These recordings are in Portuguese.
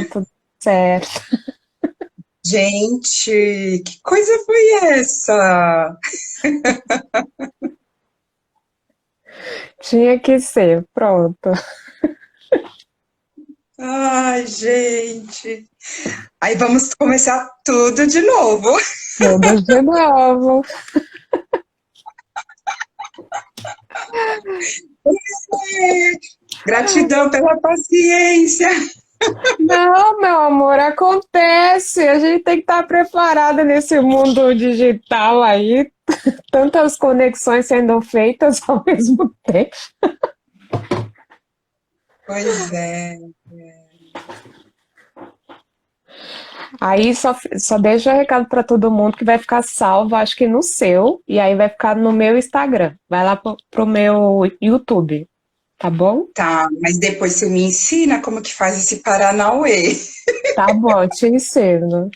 Pronto, certo. Gente, que coisa foi essa? Tinha que ser, pronto. Ai, gente. Aí vamos começar tudo de novo. Todas de novo. Gratidão pela paciência. Não, meu amor, acontece. A gente tem que estar preparada nesse mundo digital aí. Tantas conexões sendo feitas ao mesmo tempo. Pois é. Aí só deixa o recado para todo mundo que vai ficar salvo, acho que no seu, e aí vai ficar no meu Instagram. Vai lá pro meu YouTube, tá bom? Tá, mas depois você me ensina como que faz esse Paranauê. Tá bom, te ensino.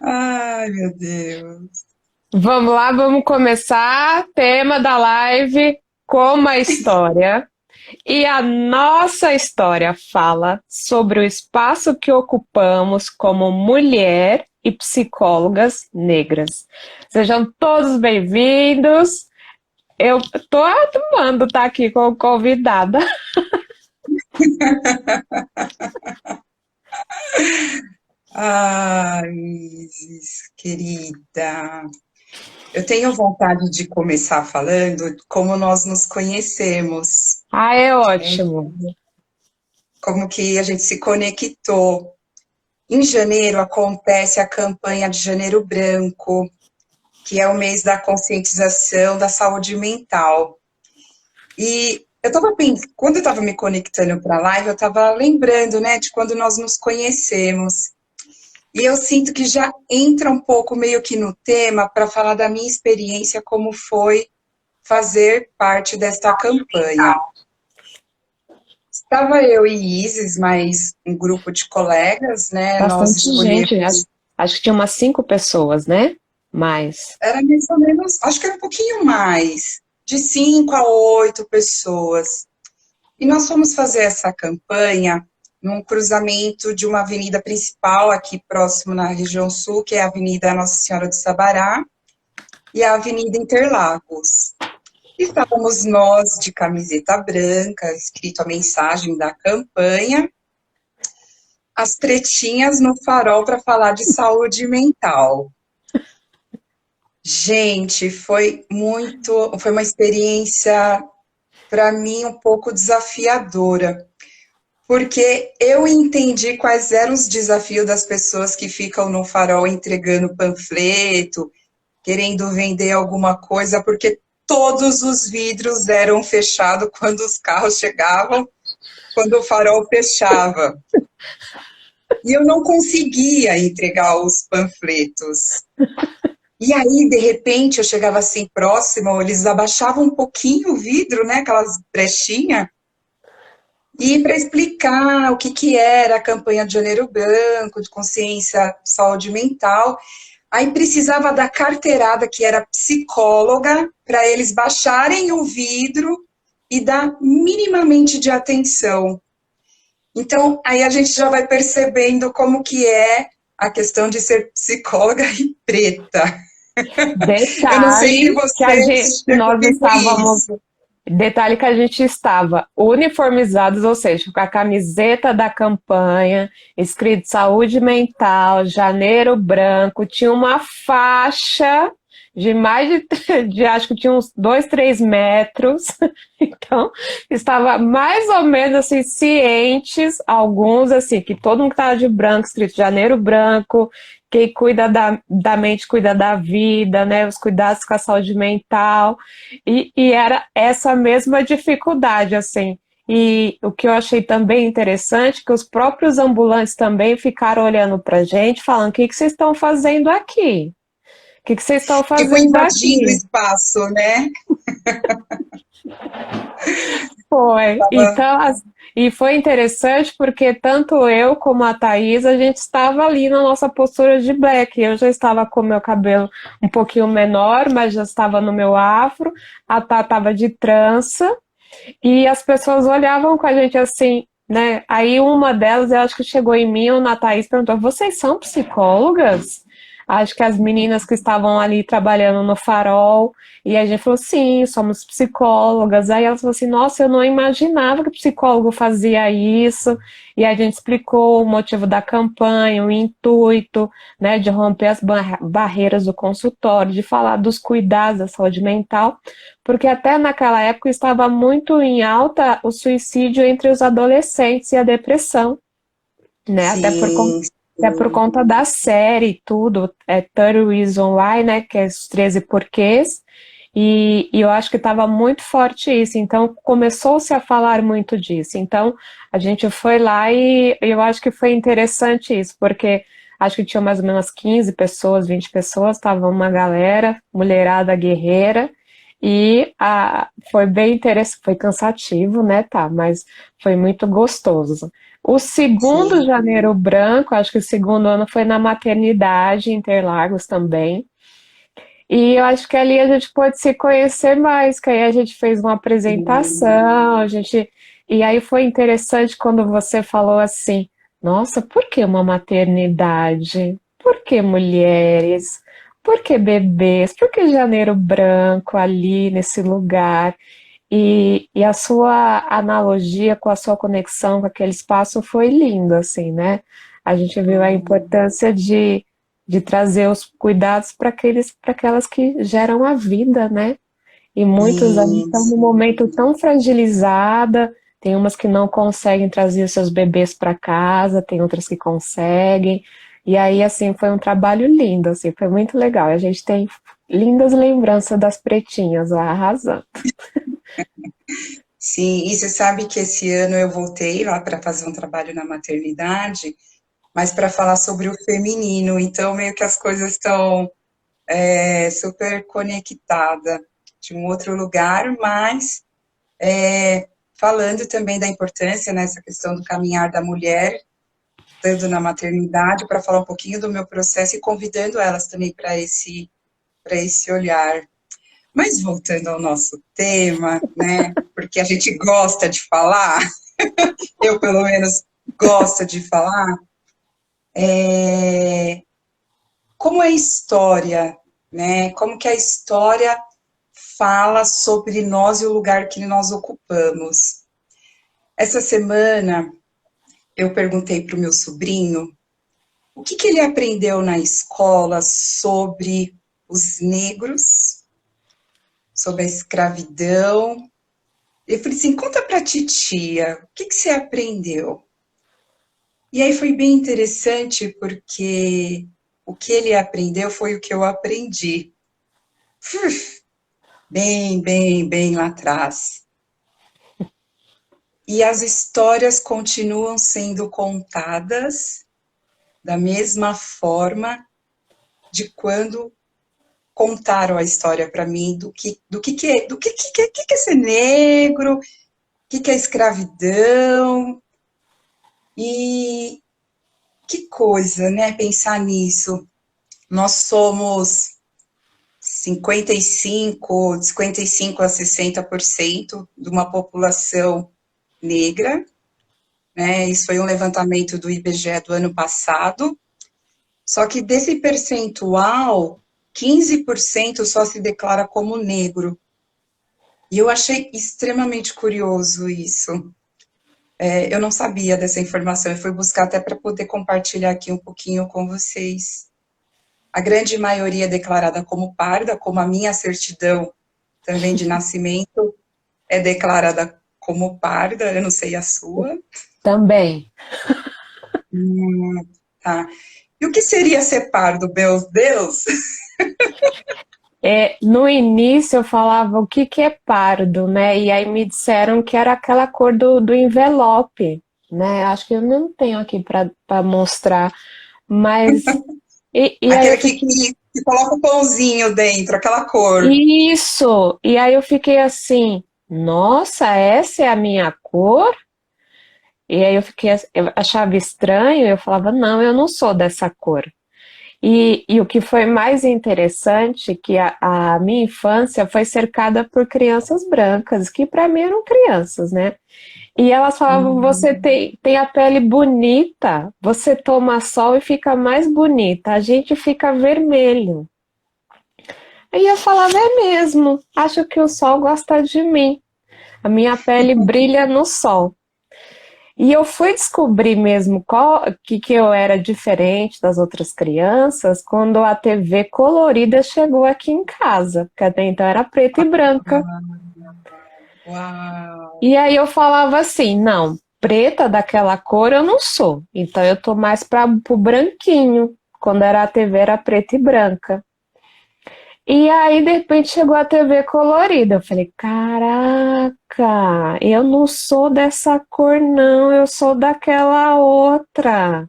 Ai, meu Deus. Vamos lá, vamos começar. Tema da live: como a história. E a nossa história fala sobre o espaço que ocupamos como mulher e psicólogas negras. Sejam todos bem-vindos. Eu tô amando estar aqui como convidada. Ai, Isis, querida. Eu tenho vontade de começar falando como nós nos conhecemos, Ah, é né? ótimo. Como que a gente se conectou. Em janeiro acontece a campanha de Janeiro Branco, que é o mês da conscientização da saúde mental. E quando eu estava me conectando para a live, eu estava lembrando, né, de quando nós nos conhecemos. E eu sinto que já entra um pouco meio que no tema para falar da minha experiência, como foi fazer parte desta campanha. Estava eu e Isis, mais um grupo de colegas, né? Nós Bastante gente. escolhemos, Acho que tinha umas 5 pessoas, né? Mais. era mais ou menos, acho que era um pouquinho mais, de 5 a 8 pessoas. E nós fomos fazer essa campanha num cruzamento de uma avenida principal aqui próximo na região sul, que é a Avenida Nossa Senhora do Sabará, e a Avenida Interlagos. Estávamos nós de camiseta branca, escrito a mensagem da campanha, as pretinhas no farol para falar de saúde mental. Gente, foi uma experiência para mim um pouco desafiadora, porque eu entendi quais eram os desafios das pessoas que ficam no farol entregando panfleto, querendo vender alguma coisa, porque todos os vidros eram fechados quando os carros chegavam, quando o farol fechava. E eu não conseguia entregar os panfletos. E aí, de repente, eu chegava assim próximo, eles abaixavam um pouquinho o vidro, né, aquelas brechinhas, e para explicar o que, que era a campanha de Janeiro Branco, de consciência, saúde mental, aí precisava da carteirada, que era psicóloga, para eles baixarem o vidro e dar minimamente de atenção. Então, aí a gente já vai percebendo como que é a questão de ser psicóloga e preta. Eu não sei se Detalhe que você chegou a nós viver estávamos. isso. Detalhe que a gente estava uniformizados, ou seja, com a camiseta da campanha, escrito saúde mental, janeiro branco, tinha uma faixa de mais de acho que tinha uns 2, 3 metros, então estava mais ou menos assim, cientes, alguns assim, que todo mundo que estava de branco, escrito janeiro branco, quem cuida da mente cuida da vida, né, os cuidados com a saúde mental, e era essa mesma dificuldade, assim. E o que eu achei também interessante, que os próprios ambulantes também ficaram olhando para a gente, falando: o que que vocês estão fazendo aqui? O que que vocês estão Ficou fazendo invadindo o aqui? espaço, né? Foi. Tava. Então, e foi interessante porque tanto eu como a Thaís, a gente estava ali na nossa postura de black. Eu já estava com meu cabelo um pouquinho menor, mas já estava no meu afro. A Tá estava de trança. E as pessoas olhavam com a gente assim, né? Aí uma delas, eu acho que chegou em mim, ou na Thaís, perguntou: vocês são psicólogas? Acho que as meninas que estavam ali trabalhando no Farol, e a gente falou: sim, somos psicólogas. Aí elas falaram assim: nossa, eu não imaginava que psicólogo fazia isso. E a gente explicou o motivo da campanha, o intuito, né, de romper as barreiras do consultório, de falar dos cuidados da saúde mental, porque até naquela época estava muito em alta o suicídio entre os adolescentes e a depressão, né? Sim, Até por sim, conta da série e tudo, 30 Reasons Why, né? Que é os 13 porquês. E eu acho que estava muito forte isso, então começou-se a falar muito disso. Então a gente foi lá e eu acho que foi interessante isso, porque acho que tinha mais ou menos 15 pessoas, 20 pessoas, estava uma galera, mulherada guerreira, e foi bem interessante, foi cansativo, né, tá, mas foi muito gostoso. O segundo sim. Janeiro Branco, acho que o segundo ano foi na maternidade, em Interlagos também. E eu acho que ali a gente pôde se conhecer mais, que aí a gente fez uma apresentação, e aí foi interessante quando você falou assim: nossa, por que uma maternidade? Por que mulheres? Por que bebês? Por que Janeiro Branco ali nesse lugar? E a sua analogia com a sua conexão com aquele espaço foi lindo, assim, né? A gente viu a importância de trazer os cuidados para aquelas que geram a vida, né? E muitos ali Sim, estão num momento tão fragilizada, tem umas que não conseguem trazer os seus bebês para casa, tem outras que conseguem. E aí, assim, foi um trabalho lindo, assim, foi muito legal. A gente tem lindas lembranças das pretinhas lá arrasando. sim. E você sabe que esse ano eu voltei lá para fazer um trabalho na maternidade, mas para falar sobre o feminino. Então, meio que as coisas estão super conectadas de um outro lugar, mas falando também da importância nessa questão do caminhar da mulher, estando na maternidade, para falar um pouquinho do meu processo e convidando elas também para esse olhar. Mas voltando ao nosso tema, né? Porque a gente gosta de falar, eu pelo menos gosto de falar, como é a história, né? Como que a história fala sobre nós e o lugar que nós ocupamos. Essa semana eu perguntei para o meu sobrinho o que ele aprendeu na escola sobre os negros, sobre a escravidão. Eu falei assim, conta pra titia, o que você aprendeu? E aí foi bem interessante, porque o que ele aprendeu foi o que eu aprendi. Bem lá atrás. E as histórias continuam sendo contadas da mesma forma de quando contaram a história para mim do que é ser negro, o que é escravidão. E que coisa, né, pensar nisso. Nós somos 55 a 60% de uma população negra, né? Isso foi um levantamento do IBGE do ano passado. Só que desse percentual, 15% só se declara como negro. E eu achei extremamente curioso isso. Eu não sabia dessa informação, eu fui buscar até para poder compartilhar aqui um pouquinho com vocês. A grande maioria é declarada como parda, como a minha certidão também de nascimento é declarada como parda, eu não sei a sua. Também. Tá. E o que seria ser pardo, meu Deus? No início eu falava o que que é pardo, né? E aí me disseram que era aquela cor do envelope, né? Acho que eu não tenho aqui para mostrar, mas e aí Aquele eu que, fiquei que, que coloca o pãozinho dentro, aquela cor. isso, e aí eu fiquei assim, nossa, essa é a minha cor? E aí eu achava estranho, eu falava, não, eu não sou dessa cor. E o que foi mais interessante, que a minha infância foi cercada por crianças brancas, que para mim eram crianças, né? E elas falavam, você Hum. tem a pele bonita, você toma sol e fica mais bonita, a gente fica vermelho. Aí eu falava, é mesmo, acho que o sol gosta de mim. A minha pele brilha no sol. E eu fui descobrir mesmo que eu era diferente das outras crianças quando a TV colorida chegou aqui em casa, porque até então era preta e branca. Uau! E aí eu falava assim, não, preta daquela cor eu não sou, então eu tô mais para o branquinho. Quando era a TV era preta e branca. E aí, de repente, chegou a TV colorida. Eu falei, caraca, eu não sou dessa cor, não, eu sou daquela outra.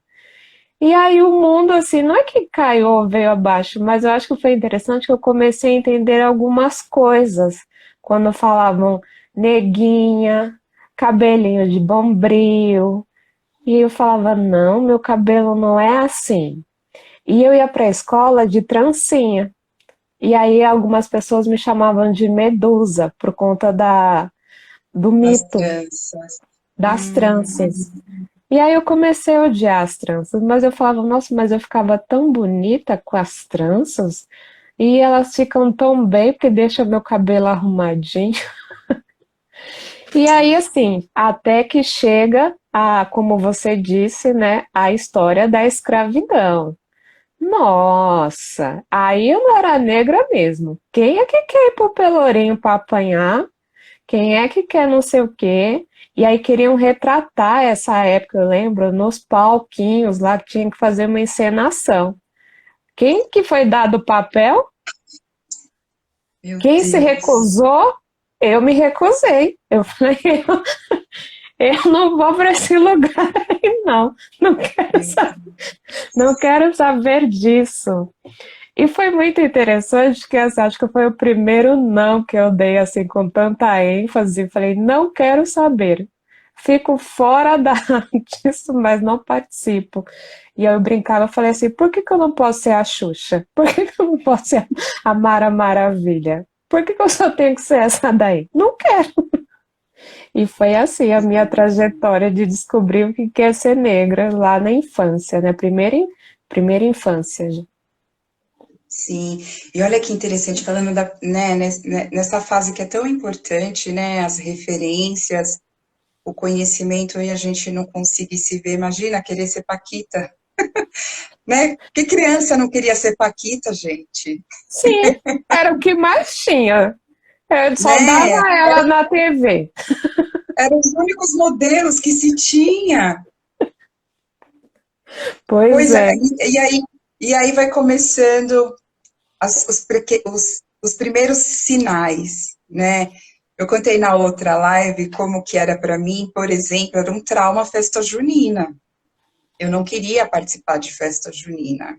E aí o mundo, assim, não é que caiu ou veio abaixo, mas eu acho que foi interessante que eu comecei a entender algumas coisas. Quando falavam neguinha, cabelinho de bombril. E eu falava, não, meu cabelo não é assim. E eu ia para a escola de trancinha. E aí algumas pessoas me chamavam de Medusa por conta do As mito tranças. das tranças. Hum. E aí eu comecei a odiar as tranças, mas eu falava, nossa, mas eu ficava tão bonita com as tranças e elas ficam tão bem porque deixa meu cabelo arrumadinho. E aí assim, até que chega a, como você disse, né, a história da escravidão. Nossa, aí eu não era negra mesmo. Quem é que quer ir pro Pelourinho para apanhar? Quem é que quer não sei o quê? E aí queriam retratar essa época, eu lembro, nos palquinhos lá que tinha que fazer uma encenação. Quem que foi dado o papel? Meu Quem se Deus. recusou? Eu me recusei. Eu falei, eu não vou para esse lugar aí, não. Não quero, Meu saber, não quero saber disso. E foi muito interessante que assim, acho que foi o primeiro não que eu dei assim com tanta ênfase. Falei, não quero saber. Fico fora disso, mas não participo. E aí eu brincava, eu falei assim, por que que eu não posso ser a Xuxa? Por que que eu não posso ser a Mara Maravilha? Por que que eu só tenho que ser essa daí? Não quero. E foi assim a minha trajetória de descobrir o que é ser negra lá na infância, né? Primeira infância. Sim, e olha que interessante, falando da, né, nessa fase que é tão importante, né, as referências, o conhecimento e a gente não conseguir se ver, imagina querer ser Paquita, né? Que criança não queria ser Paquita, gente, Sim, era o que mais tinha. Eu só dava né? ela na TV. Eram os únicos modelos que se tinha. Pois Pois é, é. e aí vai começando os primeiros sinais, né? Eu contei na outra live como que era para mim, por exemplo, era um trauma a festa junina. Eu não queria participar de festa junina.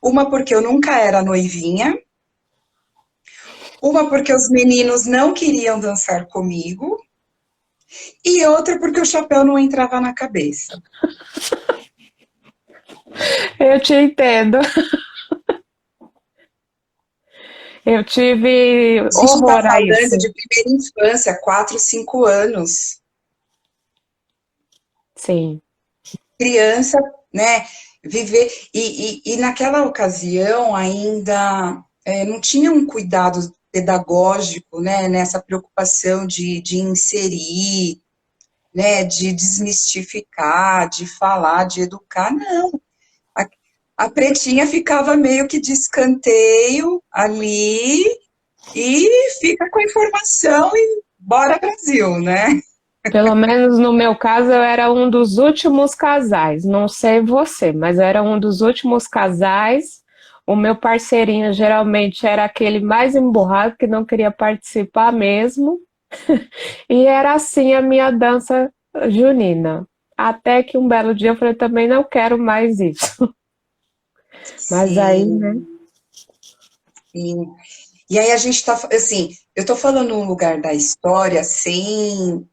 Uma porque eu nunca era noivinha, uma porque os meninos não queriam dançar comigo, e outra porque o chapéu não entrava na cabeça. Eu te entendo. Eu tive A gente está horror a falando isso. de primeira infância, 4, 5 anos. Sim. Criança, né, viver. E naquela ocasião ainda não tinha um cuidado pedagógico, né, nessa preocupação de inserir, né, de desmistificar, de falar, de educar, não. A, a pretinha ficava meio que de escanteio ali e fica com a informação e bora Brasil, né? Pelo menos no meu caso, eu era um dos últimos casais. Não sei você, mas eu era um dos últimos casais. O meu parceirinho geralmente era aquele mais emburrado que não queria participar mesmo. E era assim a minha dança junina. Até que um belo dia eu falei, também não quero mais isso. Mas aí, né? Sim, sim. E aí a gente está, assim, eu estou falando um lugar da história sem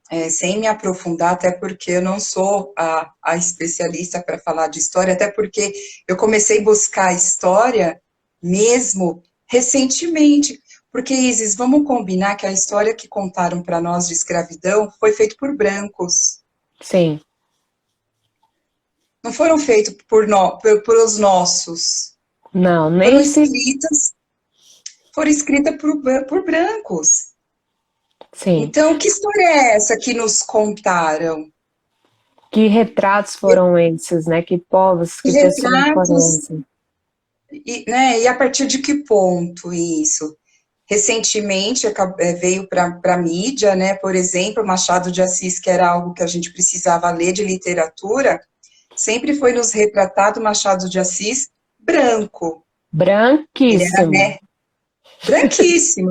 me aprofundar, até porque eu não sou a especialista para falar de história, até porque eu comecei a buscar a história mesmo recentemente, Porque, Isis, vamos combinar que a história que contaram para nós de escravidão foi feita por brancos. Sim. Não foram feitos por os nossos. Não, Foram nem se. escritas, foram escritas por brancos. Sim. Então, que história é essa que nos contaram? Que retratos foram esses, né? Que povos, Que que pessoas foram retratos, esses? e, né, e a partir de que ponto isso? Recentemente veio para a mídia, né, por exemplo, Machado de Assis, que era algo que a gente precisava ler de literatura, sempre foi nos retratado Machado de Assis branco. Ele era, Branquíssimo. né, branquíssimo.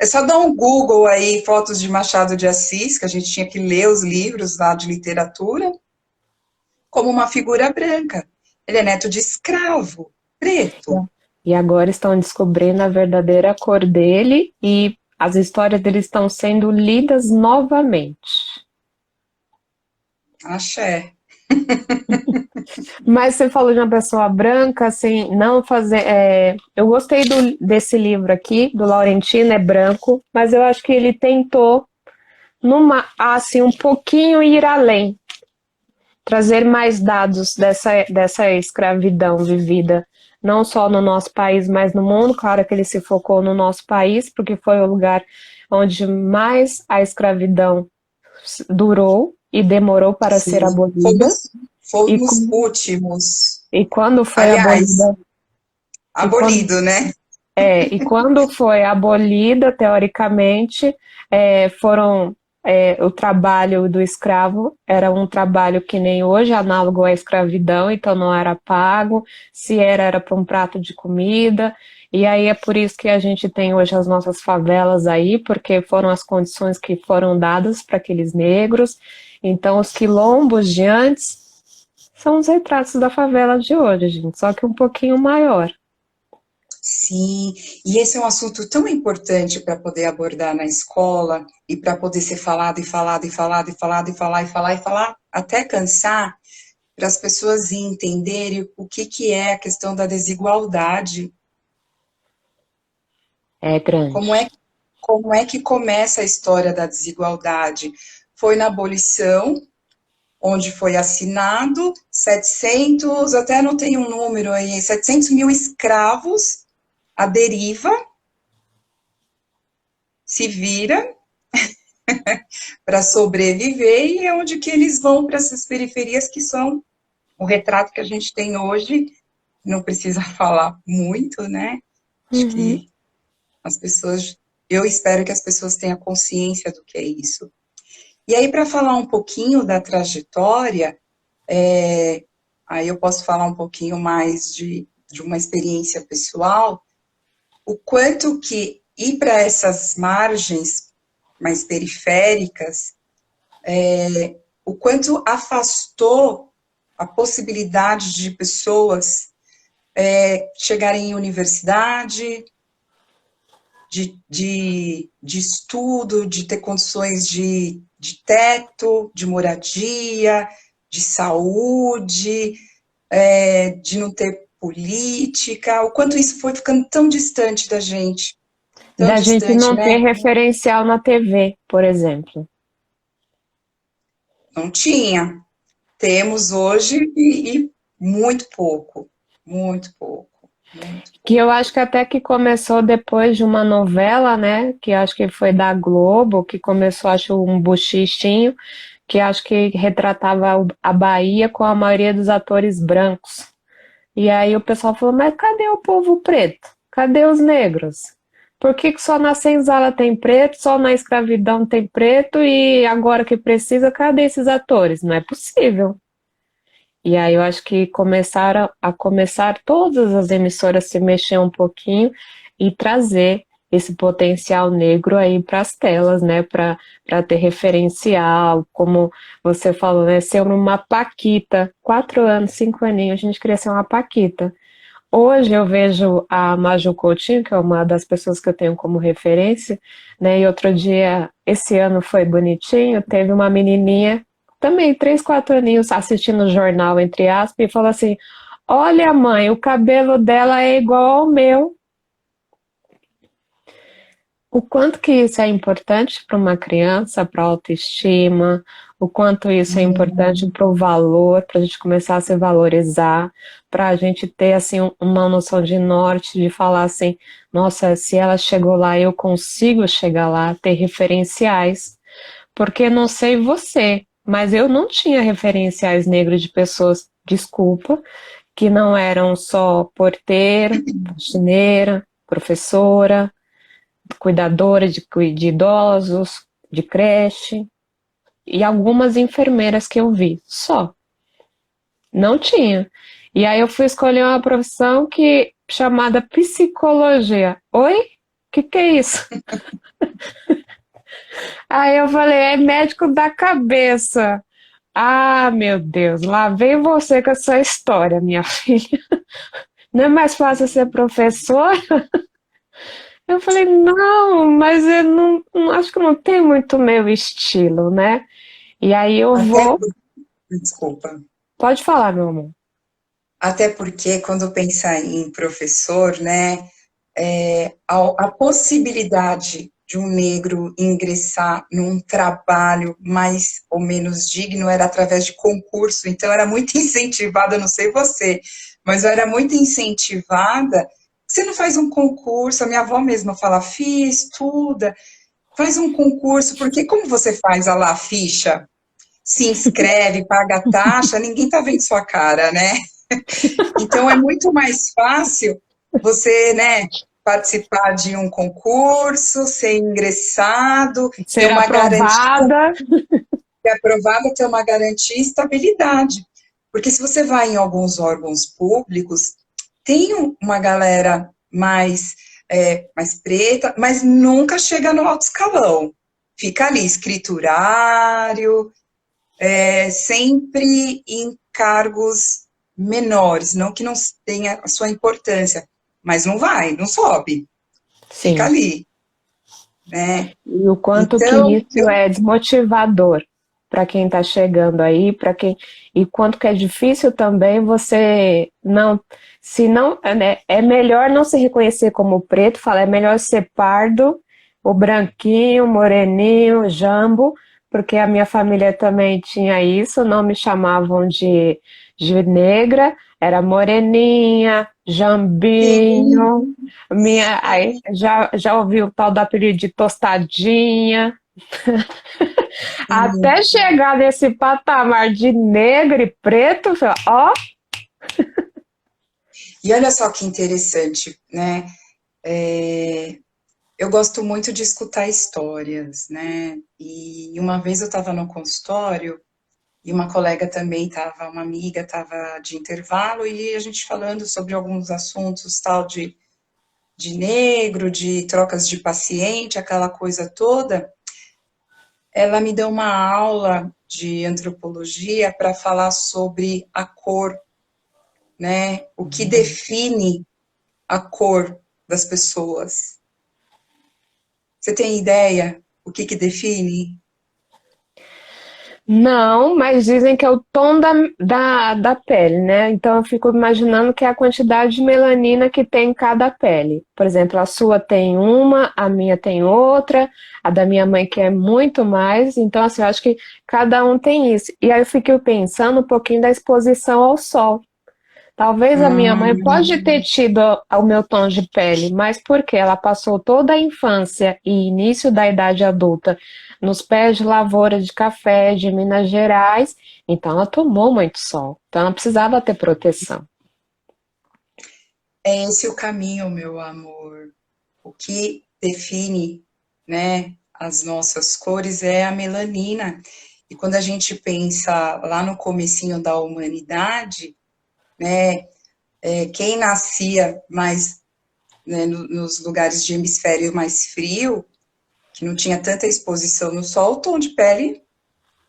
É só dar um Google aí, fotos de Machado de Assis, que a gente tinha que ler os livros lá de literatura, como uma figura branca. Ele é neto de escravo, preto. E agora estão descobrindo a verdadeira cor dele e as histórias dele estão sendo lidas novamente. Axé. Mas você falou de uma pessoa branca, assim, não fazer. Eu gostei desse livro aqui, do Laurentino, é branco, mas eu acho que ele tentou, assim, um pouquinho ir além, trazer mais dados dessa escravidão vivida, não só no nosso país, mas no mundo. Claro que ele se focou no nosso país, porque foi o lugar onde mais a escravidão durou e demorou para ser Sim, abolida. fomos, E, fomos últimos. e quando foi Aliás, abolida, e quando, abolido, né? e quando foi abolida, teoricamente, foram o trabalho do escravo era um trabalho que nem hoje, análogo à escravidão, então não era pago, se era para um prato de comida, e aí é por isso que a gente tem hoje as nossas favelas aí, porque foram as condições que foram dadas para aqueles negros. Então os quilombos de antes são os retratos da favela de hoje, gente, só que um pouquinho maior. Sim, e esse é um assunto tão importante para poder abordar na escola e para poder ser falado e falado e falado e falado e falar e falar e falar até cansar, para as pessoas entenderem o que que é a questão da desigualdade, É grande. como é, como é que começa a história da desigualdade. Foi na abolição, onde foi assinado 700, até anotei um número aí, 700 mil escravos à deriva, se vira para sobreviver, e é onde que eles vão para essas periferias que são o retrato que a gente tem hoje, não precisa falar muito, né? Acho Uhum. que as pessoas, eu espero que as pessoas tenham consciência do que é isso. E aí, para falar um pouquinho da trajetória, aí eu posso falar um pouquinho mais de uma experiência pessoal, o quanto que ir para essas margens mais periféricas, o quanto afastou a possibilidade de pessoas chegarem em universidade, de estudo, de ter condições de teto, de moradia, de saúde, de não ter política, o quanto isso foi ficando tão distante da gente, tão Da gente distante, não ter né? referencial na TV, por exemplo. Não tinha. Temos hoje e muito pouco, muito pouco, muito Que pouco. eu acho que até que começou depois de uma novela, né? Que acho que foi da Globo, que começou, acho, um buchichinho, que acho que retratava a Bahia com a maioria dos atores brancos. E aí o pessoal falou, mas cadê o povo preto? Cadê os negros? Por que que só na senzala tem preto, só na escravidão tem preto e agora que precisa, cadê esses atores? Não é possível. E aí eu acho que começar todas as emissoras se mexer um pouquinho e trazer esse potencial negro aí para as telas, né? Para ter referencial, como você falou, né? Ser uma Paquita, 4 anos, 5 aninhos, a gente queria ser uma Paquita. Hoje eu vejo a Maju Coutinho, que é uma das pessoas que eu tenho como referência, né? E outro dia, esse ano foi bonitinho, teve uma menininha, também 3, 4 aninhos, assistindo o jornal, entre aspas, e falou assim: Olha, mãe, o cabelo dela é igual ao meu. O quanto que isso é importante para uma criança, para a autoestima, o quanto isso é importante para o valor, para a gente começar a se valorizar, para a gente ter assim uma noção de norte, de falar assim, nossa, se ela chegou lá, eu consigo chegar lá, ter referenciais, porque não sei você, mas eu não tinha referenciais negros de pessoas, desculpa, que não eram só porteira, faxineira, professora, cuidadora de idosos, de creche, e algumas enfermeiras que eu vi, só. Não tinha. E aí eu fui escolher uma profissão que chamada psicologia. Oi? O que é isso? Aí eu falei, é médico da cabeça. Ah, meu Deus, lá vem você com a sua história, minha filha. Não é mais fácil ser professor? Eu falei, não, mas eu acho que não tem muito meu estilo, né? E aí eu Até, vou. desculpa, Pode falar, meu amor. até porque quando pensa em professor, né, a possibilidade de um negro ingressar num trabalho mais ou menos digno era através de concurso, então era muito incentivada, não sei você, mas eu era muito incentivada. Você não faz um concurso? A minha avó mesma fala, fiz, estuda, faz um concurso, porque como você faz a lá ficha, se inscreve, paga a taxa, ninguém tá vendo sua cara, né? Então é muito mais fácil você, né, participar de um concurso, ser ingressado, ter Ser uma garantia, aprovada. ser aprovada, ter uma garantia e estabilidade. Porque se você vai em alguns órgãos públicos, tem uma galera mais preta, mas nunca chega no alto escalão. Fica ali, escriturário, sempre em cargos menores, não que não tenha a sua importância, mas não vai, não sobe, fica Sim. ali, né? E o quanto que Então, isso é desmotivador para quem está chegando aí, para quem e quanto que é difícil também você não, se não, né, é melhor não se reconhecer como preto, fala, é melhor ser pardo, o branquinho, o moreninho, o jambo, porque a minha família também tinha isso, não me chamavam de negra, era moreninha, sim, jambinho, minha, aí já ouvi o tal do apelido de tostadinha, sim. até chegar nesse patamar de negro e preto, ó, E olha só que interessante, né? Eu gosto muito de escutar histórias, né? E uma vez eu estava no consultório e uma colega também estava, uma amiga estava de intervalo e a gente falando sobre alguns assuntos tal de negro, de trocas de paciente, aquela coisa toda. Ela me deu uma aula de antropologia para falar sobre a cor, né? O que define a cor das pessoas. Você tem ideia o que define? não, mas dizem que é o tom da pele, né? Então eu fico imaginando que é a quantidade de melanina que tem em cada pele. Por exemplo, a sua tem uma, a minha tem outra, a da minha mãe que é muito mais. Então, assim, eu acho que cada um tem isso. E aí eu fiquei pensando um pouquinho da exposição ao sol. Talvez a minha mãe pode ter tido o meu tom de pele, mas porque ela passou toda a infância e início da idade adulta nos pés de lavoura de café de Minas Gerais, então ela tomou muito sol, então ela precisava ter proteção. É esse o caminho, meu amor. O que define, né, as nossas cores é a melanina. E quando a gente pensa lá no comecinho da humanidade, né, quem nascia mais, né, nos lugares de hemisfério mais frio, que não tinha tanta exposição no sol, o tom de pele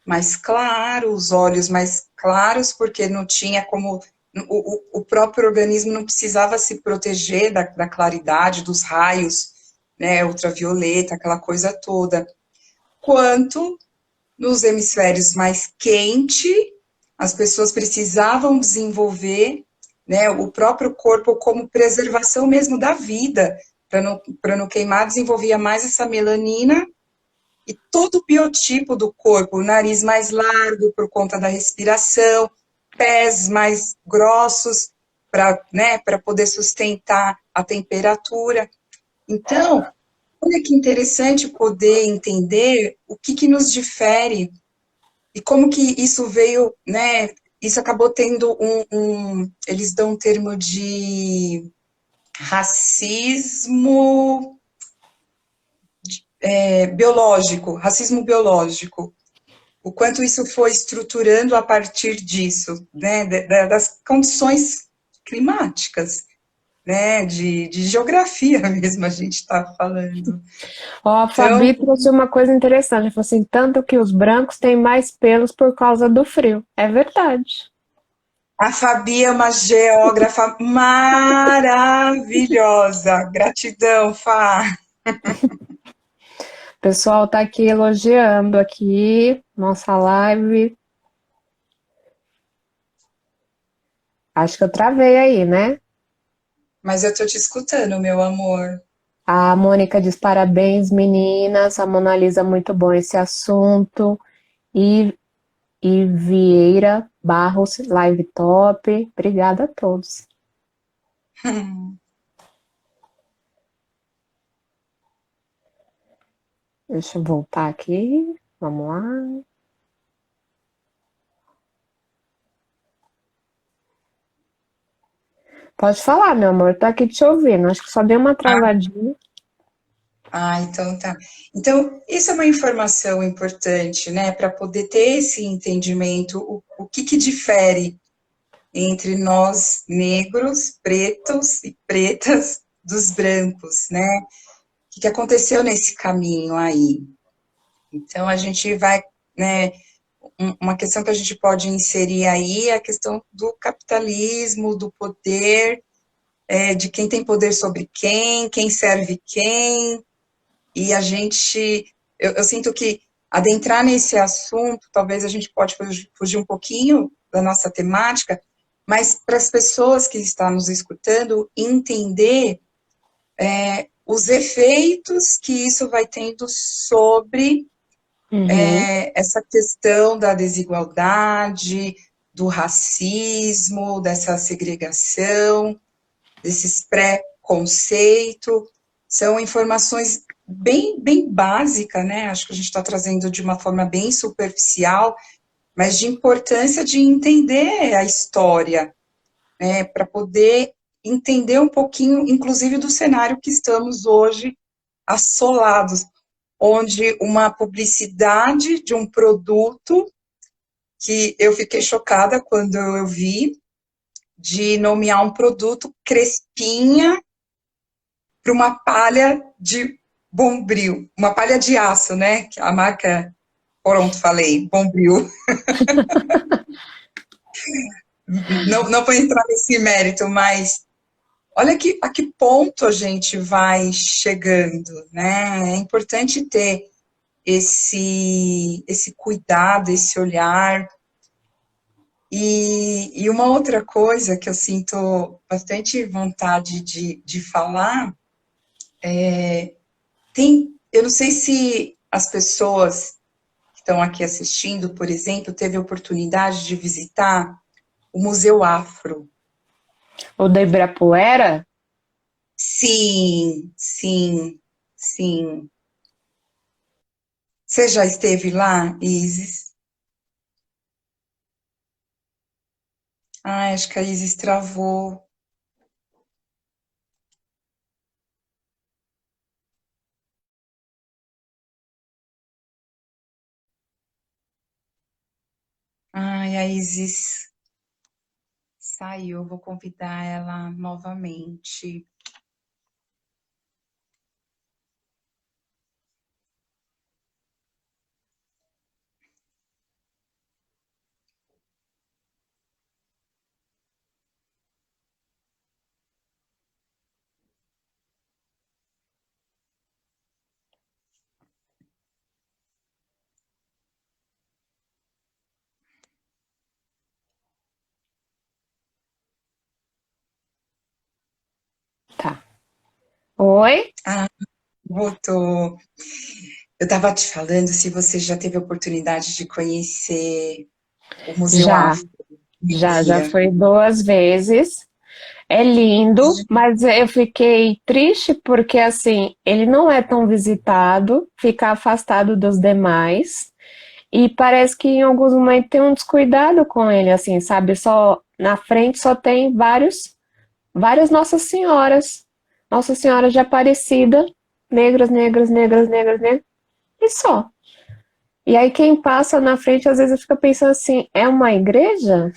mais claro, os olhos mais claros, porque não tinha como. O próprio organismo não precisava se proteger da claridade, dos raios, né, ultravioleta, aquela coisa toda. Quanto nos hemisférios mais quente, as pessoas precisavam desenvolver, né, o próprio corpo como preservação mesmo da vida, para não queimar, desenvolvia mais essa melanina e todo o biotipo do corpo, o nariz mais largo por conta da respiração, pés mais grossos para, né, para poder sustentar a temperatura. Então, olha que interessante poder entender o que, que nos difere e como que isso veio, né? Isso acabou tendo eles dão um termo de racismo biológico, racismo biológico. O quanto isso foi estruturando a partir disso, né? Das condições climáticas, né? De geografia mesmo a gente está falando. Ó, a Então, Fabi trouxe uma coisa interessante. Ela falou assim, tanto que os brancos têm mais pelos por causa do frio. É verdade. a Fabi é uma geógrafa maravilhosa. Gratidão, Fá. O pessoal tá aqui elogiando aqui nossa live. Acho que eu travei aí, né? Mas eu tô te escutando, meu amor. A Mônica diz parabéns, meninas. A Mona Lisa, muito bom esse assunto. E, e Vieira Barros, live top. Obrigada a todos. Deixa eu voltar aqui. Vamos lá. Pode falar, meu amor. Tô aqui te ouvindo. Acho que só deu uma travadinha. Ah, então tá. Então, isso é uma informação importante, né, para poder ter esse entendimento, o que que difere entre nós negros, pretos e pretas dos brancos, né? O que que aconteceu nesse caminho aí? Então, a gente vai, né, uma questão que a gente pode inserir aí é a questão do capitalismo, do poder, de quem tem poder sobre quem serve quem, e a gente, eu sinto que adentrar nesse assunto, talvez a gente pode fugir um pouquinho da nossa temática, mas para as pessoas que estão nos escutando, entender os efeitos que isso vai tendo sobre Uhum. essa questão da desigualdade, do racismo, dessa segregação, desses preconceitos, são informações bem básicas, né? Acho que a gente está trazendo de uma forma bem superficial, mas de importância de entender a história, né? Para poder entender um pouquinho, inclusive, do cenário que estamos hoje assolados, onde uma publicidade de um produto que eu fiquei chocada quando eu vi, de nomear um produto Crespinha para uma palha de Bombril, uma palha de aço, né? A marca, pronto, falei, Bombril. Não vou entrar nesse mérito, mas olha a que ponto a gente vai chegando, né? É importante ter esse cuidado, esse olhar. E uma outra coisa que eu sinto bastante vontade de falar, eu não sei se as pessoas que estão aqui assistindo, por exemplo, teve a oportunidade de visitar o Museu Afro. O da Ibirapuera? Sim, sim, sim. Você já esteve lá, Isis? Ah, acho que a Isis travou. Ai, a Isis saiu, vou convidar ela novamente. Oi? Ah, voltou. Eu estava te falando se você já teve a oportunidade de conhecer o Museu Já, Afro já Mentira. foi 2 vezes. É lindo, mas eu fiquei triste porque assim, ele não é tão visitado, fica afastado dos demais. E parece que em alguns momentos tem um descuidado com ele, assim, sabe? Só na frente só tem várias Nossas Senhoras. Nossa Senhora de Aparecida, negras, negras, negras, negras, negras, e só. E aí quem passa na frente às vezes fica pensando assim, é uma igreja?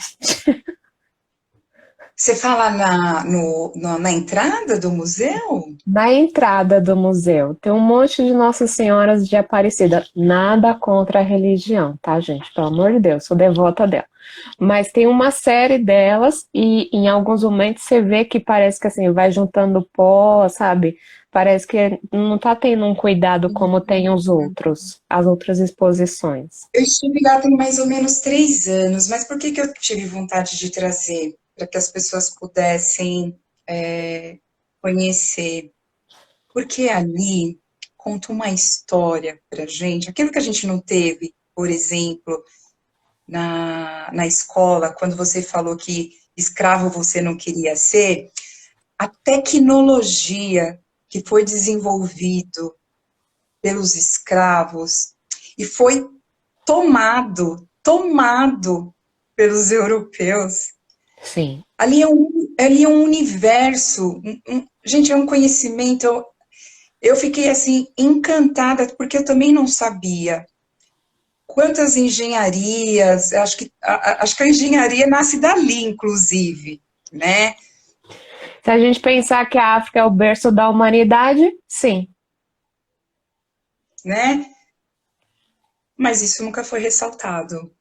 Você fala na entrada do museu? Na entrada do museu tem um monte de Nossas Senhoras de Aparecida. Nada contra a religião, tá, gente? Pelo amor de Deus, sou devota dela. Mas tem uma série delas e em alguns momentos você vê que parece que assim vai juntando pó, sabe? Parece que não tá tendo um cuidado como tem as outras exposições. Eu estive lá tem mais ou menos 3 anos, mas por que que eu tive vontade de trazer? Para que as pessoas pudessem conhecer. Porque ali conta uma história para gente, aquilo que a gente não teve, por exemplo, na escola, quando você falou que escravo você não queria ser, a tecnologia que foi desenvolvido pelos escravos e foi tomado pelos europeus. Sim. Ali é um universo, gente, é um conhecimento. Eu fiquei assim encantada porque eu também não sabia quantas engenharias. Acho que a engenharia nasce dali, inclusive, né? Se a gente pensar que a África é o berço da humanidade, sim, Né? Mas isso nunca foi ressaltado.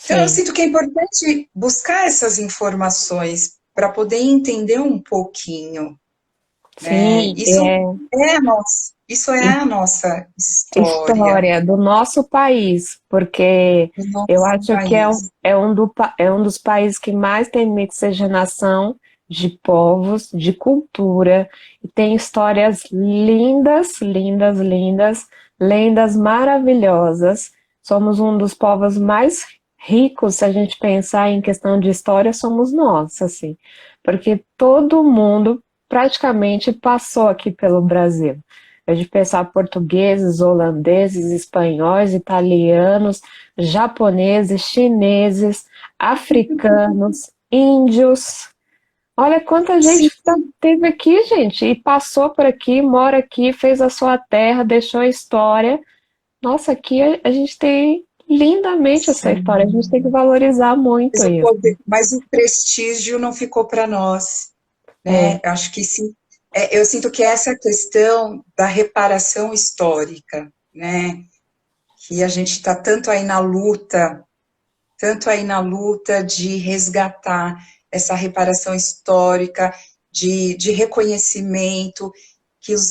Então eu sim, sinto que é importante buscar essas informações para poder entender um pouquinho, né? sim, Isso é a nossa história história do nosso país, porque do eu nosso acho que país. é um dos países que mais tem miscigenação de povos, de cultura, e tem histórias lindas, lindas, lindas, lendas maravilhosas. Somos um dos povos mais ricos, se a gente pensar em questão de história, somos nós, assim, porque todo mundo praticamente passou aqui pelo Brasil. É de pensar portugueses, holandeses, espanhóis, italianos, japoneses, chineses, africanos, índios. Olha quanta Sim, gente teve aqui, gente, e passou por aqui, mora aqui, fez a sua terra, deixou a história. Nossa, aqui a gente tem lindamente essa história, a gente tem que sim. valorizar muito isso. Mas o prestígio não ficou para nós, né? É, Eu acho que sim. Eu sinto que essa questão da reparação histórica, né? Que a gente está tanto aí na luta de resgatar essa reparação histórica, de reconhecimento,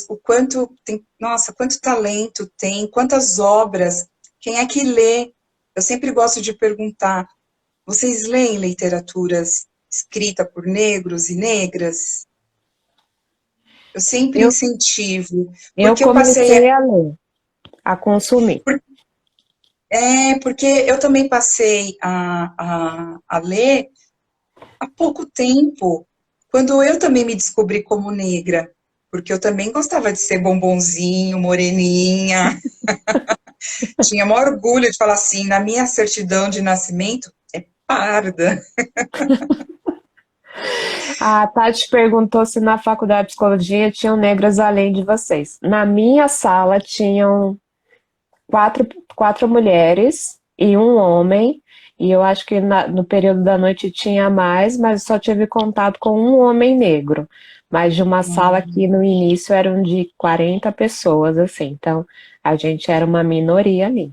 o quanto tem, nossa, quanto talento tem, quantas obras, quem é que lê? Eu sempre gosto de perguntar, vocês leem literaturas escrita por negros e negras? Eu sempre eu, incentivo, eu porque eu passei, comecei a ler, a consumir. porque eu também passei a ler há pouco tempo, quando eu também me descobri como negra, porque eu também gostava de ser bombonzinho, moreninha, tinha maior orgulho de falar assim, na minha certidão de nascimento, é parda. A Tati perguntou se na faculdade de psicologia tinham negras além de vocês. Na minha sala tinham quatro, quatro mulheres e um homem, e eu acho que no período da noite tinha mais, mas só tive contato com um homem negro. Mas de uma sala que no início eram de 40 pessoas, assim, então a gente era uma minoria ali.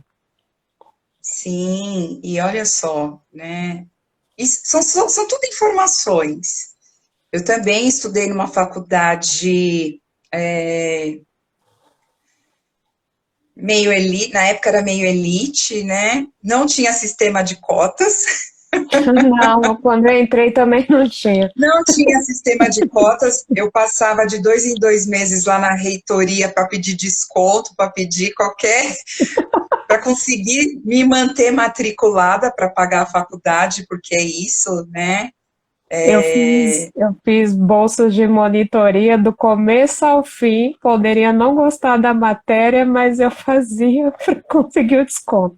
Sim, e olha só, né? Isso são tudo informações. Eu também estudei numa faculdade meio elite, na época era meio elite, né? Não tinha sistema de cotas, Não, quando eu entrei também não tinha. Não tinha sistema de cotas, eu passava de 2 em 2 meses lá na reitoria para pedir desconto, para pedir qualquer, para conseguir me manter matriculada para pagar a faculdade, porque é isso, né? Eu fiz bolsas de monitoria do começo ao fim. Poderia não gostar da matéria, mas eu fazia para conseguir o desconto.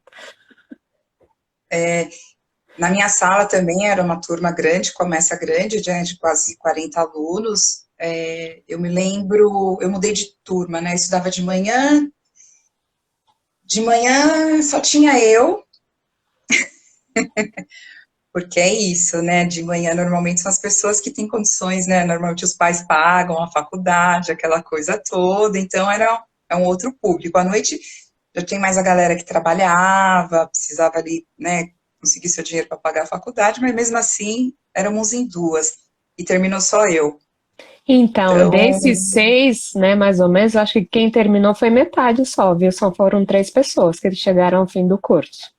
Na minha sala também era uma turma grande, começa grande, de quase 40 alunos. Eu me lembro, eu mudei de turma, né? Eu estudava de manhã só tinha eu, porque é isso, né? De manhã normalmente são as pessoas que têm condições, né? Normalmente os pais pagam a faculdade, aquela coisa toda, então é um outro público. À noite já tem mais a galera que trabalhava, precisava ali, né, conseguir seu dinheiro para pagar a faculdade, mas mesmo assim éramos em duas e terminou só eu. Então, Então, desses 6, né, mais ou menos, eu acho que quem terminou foi metade só, viu? Só foram 3 pessoas que chegaram ao fim do curso.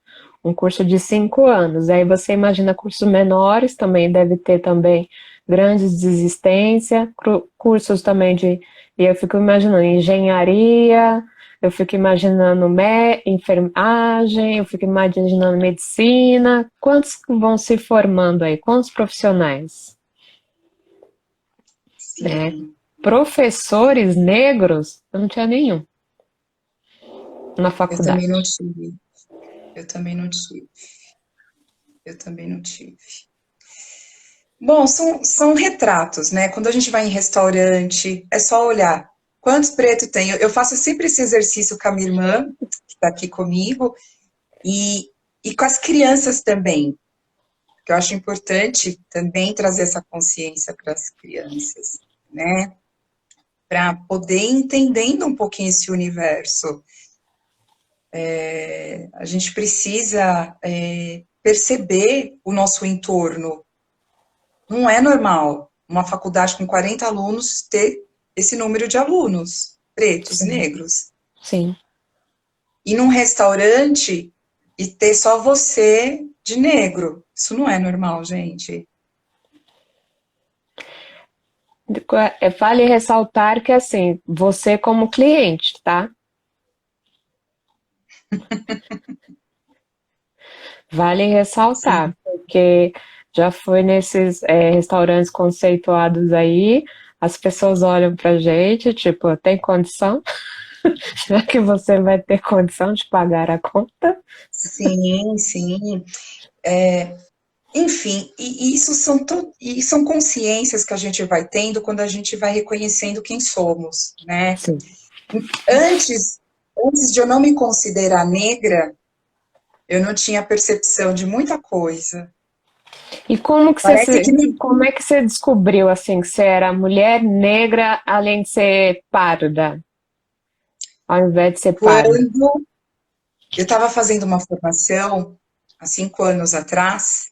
Um curso de 5 anos. Aí você imagina cursos menores, também deve ter também grandes desistência, cursos também de, e eu fico imaginando engenharia, eu fico imaginando enfermagem, eu fico imaginando medicina. Quantos vão se formando aí? Quantos profissionais? Né? sim, Professores negros, eu não tinha nenhum na eu também faculdade. não tive, eu também não tive, eu também não tive. Bom, são retratos, né? Quando a gente vai em restaurante, é só olhar quantos pretos tem. Eu faço sempre esse exercício com a minha irmã, que está aqui comigo, e, e com as crianças também, que eu acho importante também trazer essa consciência para as crianças, né? Para poder ir entendendo um pouquinho esse universo. A gente precisa perceber o nosso entorno. Não é normal uma faculdade com 40 alunos ter esse número de alunos, pretos, Sim, negros. sim. Ir num restaurante e ter só você de negro. Isso não é normal, gente. Vale ressaltar que assim, você como cliente, tá? Vale ressaltar, Sim, porque já foi nesses restaurantes conceituados aí, as pessoas olham pra gente, tipo, tem condição? Será que você vai ter condição de pagar a conta? sim, sim. Enfim, e isso e são consciências que a gente vai tendo quando a gente vai reconhecendo quem somos, né? Sim. Antes, antes de eu não me considerar negra, eu não tinha percepção de muita coisa. E como que Parece que como é que você descobriu assim que você era mulher negra além de ser parda, ao invés de ser parda? quando eu estava fazendo uma formação há 5 anos atrás,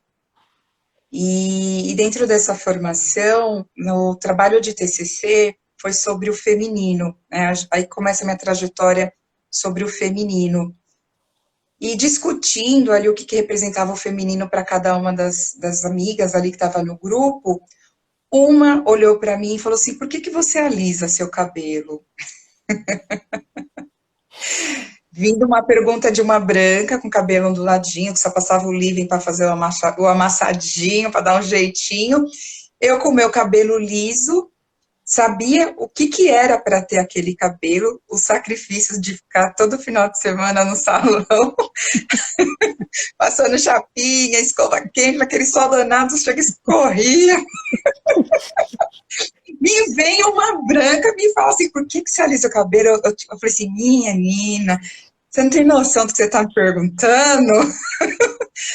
e dentro dessa formação, no trabalho de TCC, foi sobre o feminino, né? Aí começa a minha trajetória sobre o feminino. E discutindo ali o que representava o feminino para cada uma das amigas ali que estava no grupo, uma olhou para mim e falou assim: por que você alisa seu cabelo? Vindo uma pergunta de uma branca com cabelo onduladinho, que só passava o leave-in para fazer o amassadinho, para dar um jeitinho. Eu com o meu cabelo liso, sabia o que era para ter aquele cabelo, os sacrifícios de ficar todo final de semana no salão, passando chapinha, escova quente, aquele sol danado, chega escorria. Me vem uma branca me fala assim: por que você alisa o cabelo? Eu falei assim: minha Nina, você não tem noção do que você está me perguntando?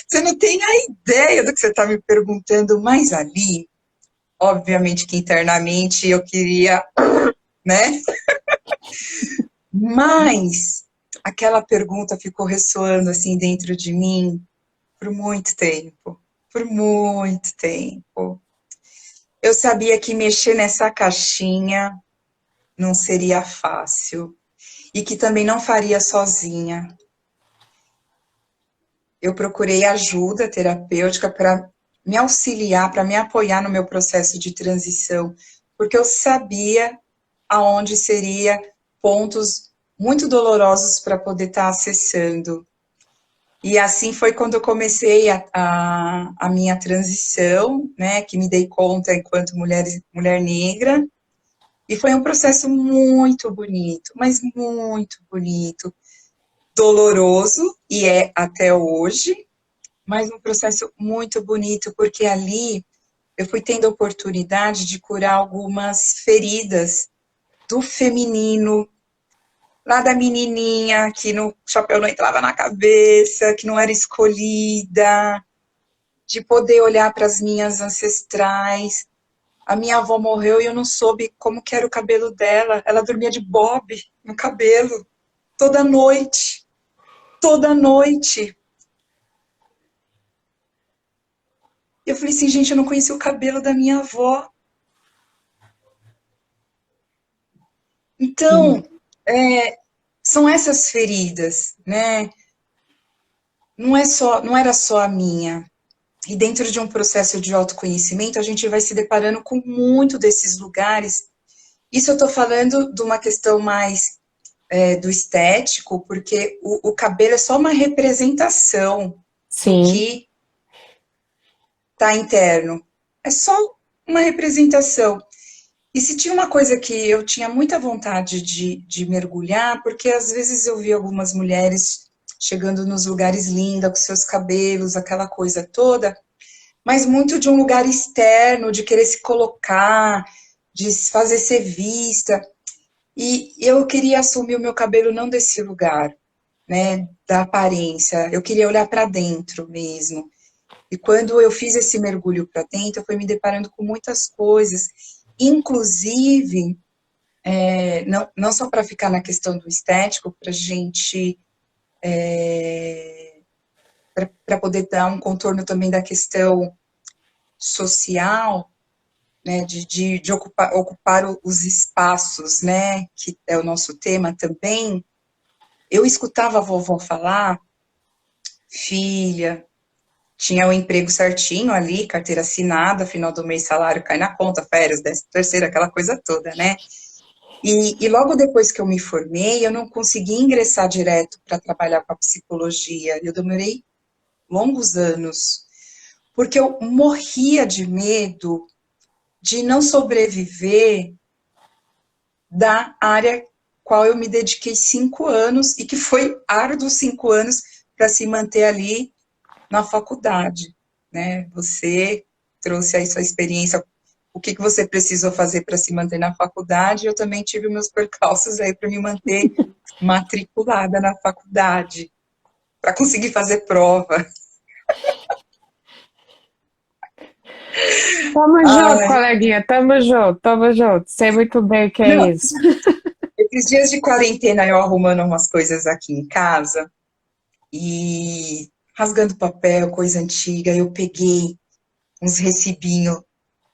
Você não tem a ideia do que você está me perguntando, mas ali, obviamente que internamente eu queria, né? Mas aquela pergunta ficou ressoando assim dentro de mim por muito tempo, por muito tempo. Eu sabia que mexer nessa caixinha não seria fácil e que também não faria sozinha. eu procurei ajuda terapêutica para me auxiliar, para me apoiar no meu processo de transição, porque eu sabia aonde seria pontos muito dolorosos para poder estar acessando. E assim foi quando eu comecei a minha transição, né, que me dei conta enquanto mulher negra, e foi um processo muito bonito, mas muito bonito, doloroso, e é até hoje, mas um processo muito bonito, porque ali eu fui tendo a oportunidade de curar algumas feridas do feminino, lá da menininha que no chapéu não entrava na cabeça, que não era escolhida, de poder olhar para as minhas ancestrais. A minha avó morreu e eu não soube como que era o cabelo dela. Ela dormia de bob no cabelo, toda noite, toda noite. Eu falei assim, gente, eu não conheci o cabelo da minha avó. Então, são essas feridas, né? Não era só a minha. E dentro de um processo de autoconhecimento, a gente vai se deparando com muito desses lugares. Isso eu estou falando de uma questão mais do estético, porque o cabelo é só uma representação do Sim. que está interno. É só uma representação. E se tinha uma coisa que eu tinha muita vontade de mergulhar, porque às vezes eu vi algumas mulheres chegando nos lugares lindos, com seus cabelos, aquela coisa toda, mas muito de um lugar externo, de querer se colocar, de fazer ser vista. E eu queria assumir o meu cabelo não desse lugar, né, da aparência. Eu queria olhar para dentro mesmo. E quando eu fiz esse mergulho para dentro, eu fui me deparando com muitas coisas, inclusive, não só para ficar na questão do estético, para a gente, para poder dar um contorno também da questão social, né, de ocupar os espaços, né, que é o nosso tema também. Eu escutava a vovó falar, filha, tinha o emprego certinho ali, carteira assinada, final do mês salário cai na conta, férias, 13ª, aquela coisa toda, né? E logo depois que eu me formei, eu não consegui ingressar direto para trabalhar com a psicologia. Eu demorei longos anos, porque eu morria de medo de não sobreviver da área qual eu me dediquei 5 anos e que foi árduo 5 anos para se manter ali na faculdade, né? Você trouxe aí sua experiência, o que você precisou fazer para se manter na faculdade, eu também tive meus percalços aí para me manter matriculada na faculdade, para conseguir fazer prova. Tamo junto, Ai, coleguinha, tamo junto, tamo junto. Sei muito bem o que é não, isso. esses dias de quarentena eu arrumando umas coisas aqui em casa e rasgando papel, coisa antiga, eu peguei uns recibinhos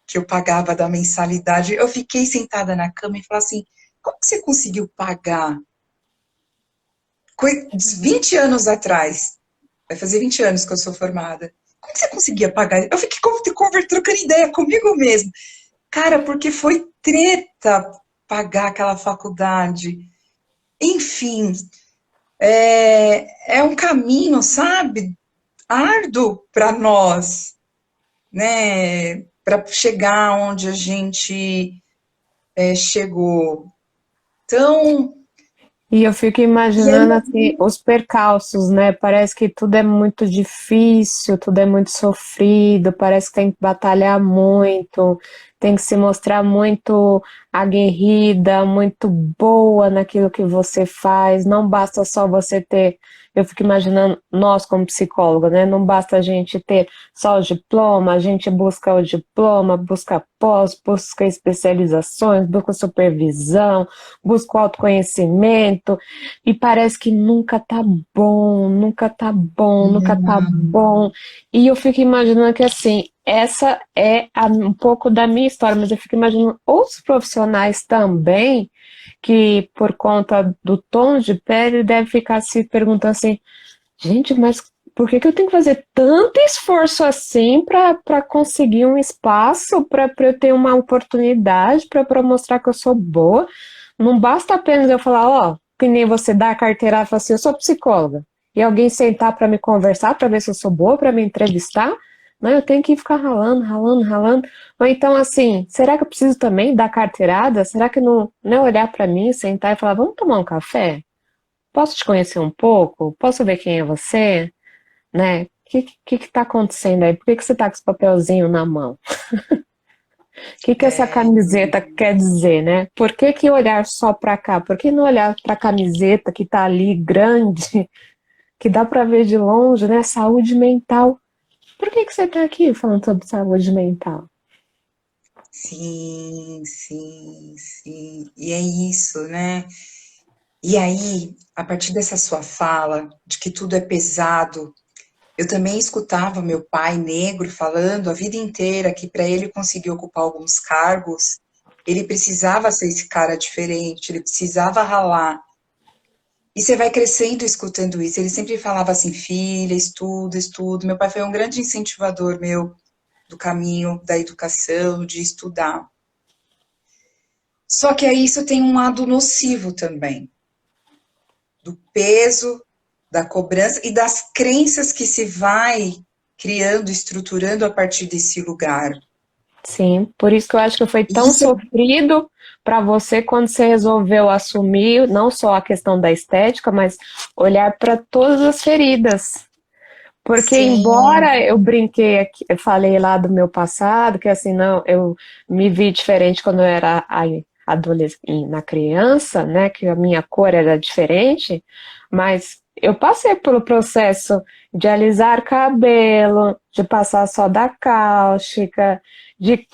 que eu pagava da mensalidade. Eu fiquei sentada na cama e falei assim, como que você conseguiu pagar? 20 anos atrás, vai fazer 20 anos que eu sou formada. Como que você conseguia pagar? Eu fiquei trocando ideia comigo mesmo. Cara, porque foi treta pagar aquela faculdade. Enfim, é um caminho, sabe, árduo para nós, né? Para chegar onde a gente chegou. Então, E eu fico e aí, imaginando assim, os percalços, né? Parece que tudo é muito difícil, tudo é muito sofrido, parece que tem que batalhar muito, tem que se mostrar muito aguerrida, muito boa naquilo que você faz. Não basta só você ter, eu fico imaginando nós como psicóloga, né? Não basta a gente ter só o diploma, a gente busca o diploma, busca pós, busca especializações, busca supervisão, busca o autoconhecimento e parece que nunca tá bom, nunca tá bom, nunca tá bom. E eu fico imaginando que assim, essa é um pouco da minha história, mas eu fico imaginando outros profissionais também que por conta do tom de pele deve ficar se perguntando assim, gente, mas Por que que eu tenho que fazer tanto esforço assim para conseguir um espaço, para eu ter uma oportunidade, para mostrar que eu sou boa? Não basta apenas eu falar, ó, que nem você dá a carteirada e falar assim, eu sou psicóloga. E alguém sentar para me conversar, para ver se eu sou boa, para me entrevistar. Não, eu tenho que ficar ralando, ralando, ralando. Ou então, assim, será que eu preciso também dar carteirada? Será que não é olhar para mim, sentar e falar, vamos tomar um café? Posso te conhecer um pouco? Posso ver quem é você? Né? O que está acontecendo aí? Por que você está com esse papelzinho na mão? O que essa É, camiseta quer dizer, né? Por que olhar só para cá? Por que não olhar para a camiseta que está ali grande, que dá para ver de longe, né? Saúde mental. Por que você está aqui falando sobre saúde mental? sim, sim, sim. E é isso, né? E aí, a partir dessa sua fala, de que tudo é pesado, eu também escutava meu pai negro falando a vida inteira que para ele conseguir ocupar alguns cargos, ele precisava ser esse cara diferente, ele precisava ralar. E você vai crescendo escutando isso. Ele sempre falava assim, filha, estuda, estuda. Meu pai foi um grande incentivador meu do caminho da educação, de estudar. Só que aí isso tem um lado nocivo também, do peso, da cobrança e das crenças que se vai criando, estruturando a partir desse lugar. Sim, por isso que eu acho que foi E tão isso é, sofrido para você quando você resolveu assumir não só a questão da estética, mas olhar para todas as feridas. Porque sim, embora eu brinquei aqui, eu falei lá do meu passado, que assim, não, eu me vi diferente quando eu era adolescente, na criança, né, que a minha cor era diferente, mas eu passei pelo processo de alisar cabelo, de passar soda cáustica, de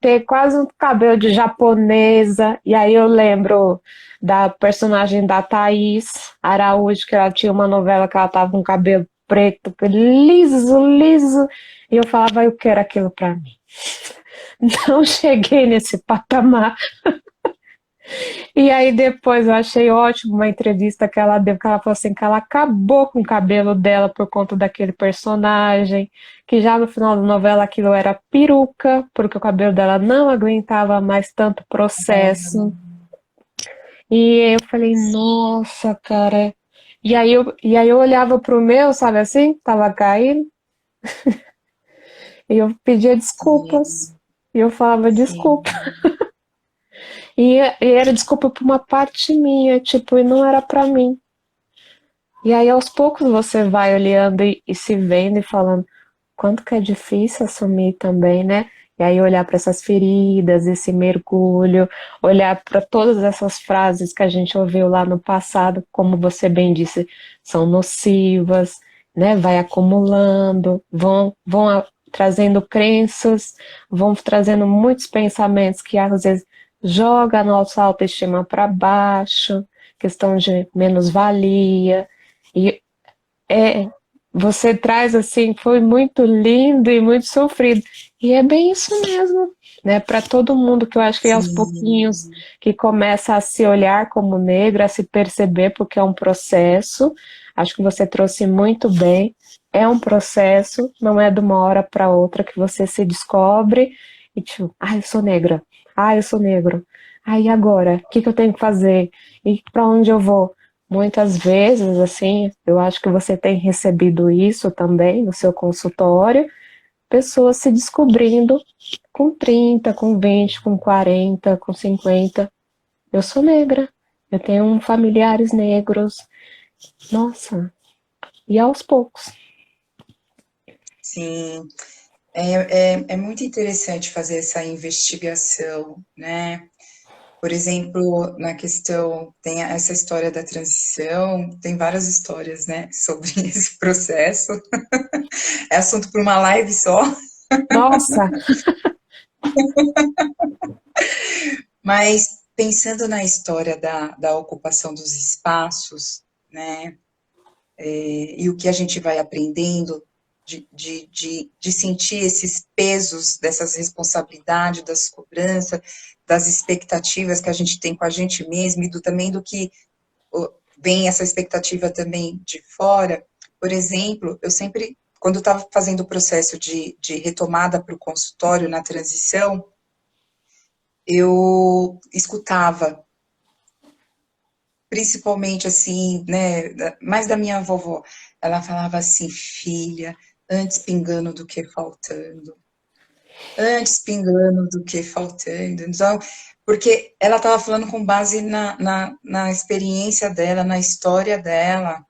ter quase um cabelo de japonesa, e aí eu lembro da personagem da Thaís Araújo, que ela tinha uma novela que ela tava com cabelo preto, liso, liso. E eu falava, eu quero aquilo para mim. Não cheguei nesse patamar. E aí depois eu achei ótimo uma entrevista que ela deu, que ela falou assim, que ela acabou com o cabelo dela por conta daquele personagem, que já no final da novela aquilo era peruca, porque o cabelo dela não aguentava mais tanto processo. E eu falei, nossa, cara. E aí eu olhava pro meu, sabe assim, tava caindo, e eu pedia desculpas. sim, E eu falava desculpa. sim, E era desculpa por uma parte minha, tipo, e não era pra mim. E aí aos poucos você vai olhando e se vendo e falando quanto que é difícil assumir também, né? E aí olhar para essas feridas, esse mergulho, olhar para todas essas frases que a gente ouviu lá no passado, como você bem disse, são nocivas, né? Vai acumulando, vão trazendo crenças, vão trazendo muitos pensamentos que às vezes joga a nossa autoestima para baixo, questão de menos-valia. E é, você traz assim, foi muito lindo e muito sofrido. E é bem isso mesmo, né? Para todo mundo que eu acho que aos pouquinhos sim, que começa a se olhar como negro, a se perceber, porque é um processo. Acho que você trouxe muito bem. É um processo, não é de uma hora para outra que você se descobre e tipo, ah, eu sou negra. Ah, eu sou negro. Ah, e agora? O que que eu tenho que fazer? E para onde eu vou? Muitas vezes, assim, eu acho que você tem recebido isso também no seu consultório, pessoas se descobrindo com 30, com 20, com 40, com 50. Eu sou negra, eu tenho familiares negros. Nossa, e aos poucos. sim. É muito interessante fazer essa investigação, né? Por exemplo, na questão, tem essa história da transição, tem várias histórias, né, sobre esse processo. É assunto para uma live só, Nossa, mas pensando na história da ocupação dos espaços, né, e o que a gente vai aprendendo de sentir esses pesos dessas responsabilidades, das cobranças, das expectativas que a gente tem com a gente mesmo e também do que vem essa expectativa também de fora. por exemplo, eu sempre, quando eu estava fazendo o processo de retomada para o consultório na transição, eu escutava, principalmente assim, né, mais da minha vovó, ela falava assim, filha, antes pingando do que faltando. Antes pingando do que faltando. Então, porque ela estava falando com base na experiência dela, na história dela.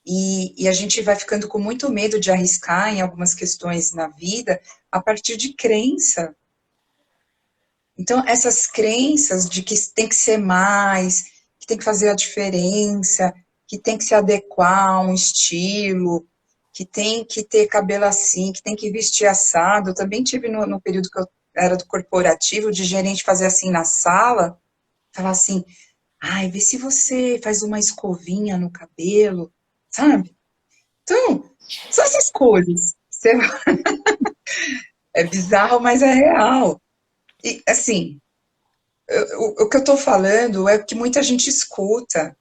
E a gente vai ficando com muito medo de arriscar em algumas questões na vida a partir de crença. Então, essas crenças de que tem que ser mais, que tem que fazer a diferença, que tem que se adequar a um estilo, que tem que ter cabelo assim, que tem que vestir assado. Eu também tive no período que eu era do corporativo, de gerente fazer assim na sala, falar assim, ai, vê se você faz uma escovinha no cabelo, sabe? Então, são essas coisas. É bizarro, mas é real. E, assim, o que eu estou falando é o que muita gente escuta.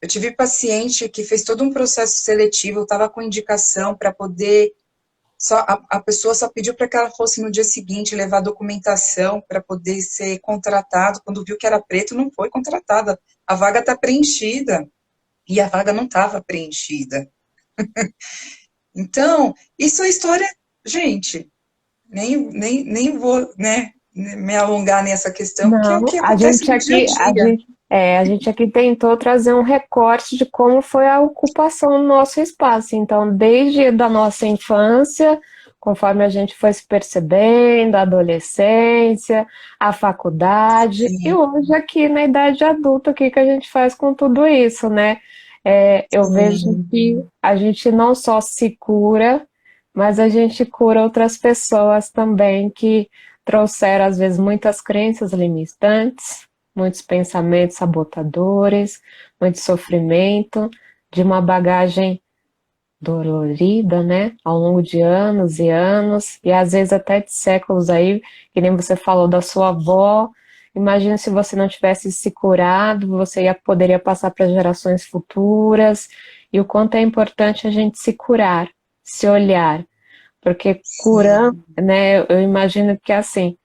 Eu tive paciente que fez todo um processo seletivo, eu estava com indicação para poder. A pessoa só pediu para que ela fosse no dia seguinte levar documentação para poder ser contratado. Quando viu que era preto, não foi contratada. A vaga está preenchida. E a vaga não estava preenchida. Então, isso é história. Gente, nem vou, né, me alongar nessa questão, porque é o Não, que acontece no dia a dia. a gente aqui tentou trazer um recorte de como foi a ocupação do nosso espaço. Então, desde da nossa infância, conforme a gente foi se percebendo, a adolescência, a faculdade, e Sim, hoje aqui na idade adulta, o que que a gente faz com tudo isso, né? Eu vejo sim, que a gente não só se cura, mas a gente cura outras pessoas também que trouxeram, às vezes, muitas crenças limitantes, muitos pensamentos sabotadores, muito sofrimento, de uma bagagem dolorida, né, ao longo de anos e anos, e às vezes até de séculos aí, que nem você falou da sua avó. Imagina se você não tivesse se curado, você poderia passar para gerações futuras, e o quanto é importante a gente se curar, se olhar, porque curando, sim. né, eu imagino que assim,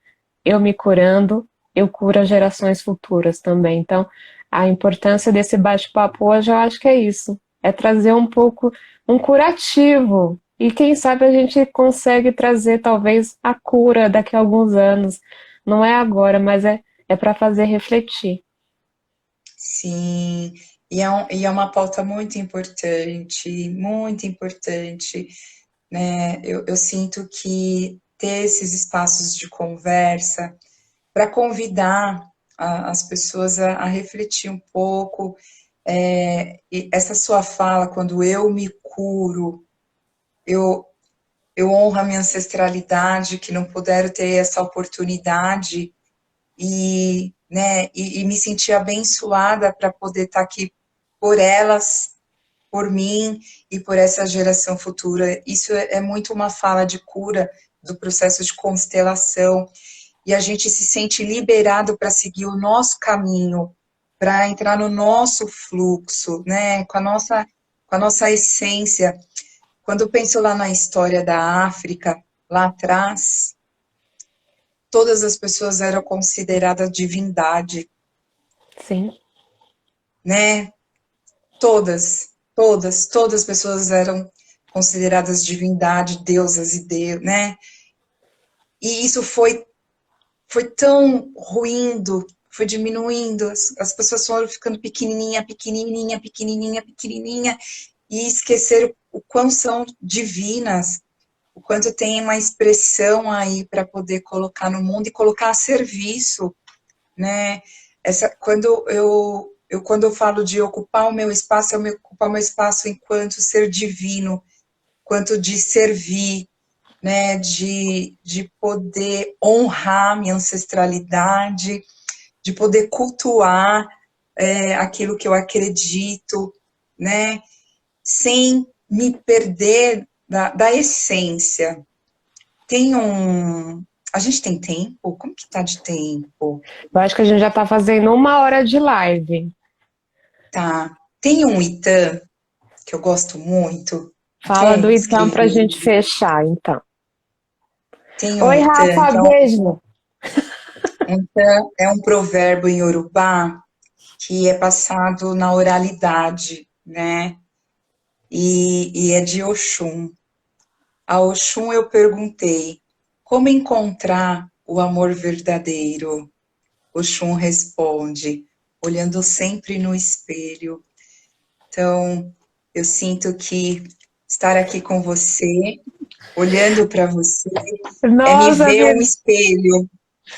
eu me curando, eu curo as gerações futuras também. Então, a importância desse bate-papo hoje, eu acho que é isso, é trazer um pouco, um curativo. E quem sabe a gente consegue trazer talvez a cura daqui a alguns anos. Não é agora, mas é para fazer refletir. Sim, e é uma pauta muito importante, né? Eu sinto que ter esses espaços de conversa para convidar as pessoas a refletir um pouco. E essa sua fala, quando eu me curo, eu, eu honro a minha ancestralidade, que não puderam ter essa oportunidade e me sentir abençoada para poder estar aqui por elas, por mim e por essa geração futura. Isso é muito uma fala de cura do processo de constelação, e a gente se sente liberado para seguir o nosso caminho, para entrar no nosso fluxo, né, com a nossa essência. Quando eu penso lá na história da África, lá atrás, todas as pessoas eram consideradas divindade, Sim, né? Todas as pessoas eram consideradas divindade, deusas e deus, né? E isso foi tão ruindo, foi diminuindo, as pessoas foram ficando pequenininha, pequenininha, pequenininha, pequenininha, e esqueceram o quão são divinas, o quanto tem uma expressão aí para poder colocar no mundo e colocar a serviço, né? Quando eu falo de ocupar o meu espaço, é ocupar o meu espaço enquanto ser divino, quanto de servir, né? De poder honrar minha ancestralidade, de poder cultuar aquilo que eu acredito, né? Sem me perder da essência. A gente tem tempo? Como que tá de tempo? eu acho que a gente já está fazendo 1 hora de live. Tá. Tem um Itan que eu gosto muito. Fala do Quem então pra escreveu? gente fechar, então. Tem um Oi, Itan, Rafa, que beijo. um Itan é um provérbio em Yorubá que é passado na oralidade, né? E é de Oxum. A Oxum eu perguntei, como encontrar o amor verdadeiro? Oxum responde, olhando sempre no espelho. Então, eu sinto que estar aqui com você, olhando para você, é me Nossa, ver um espelho.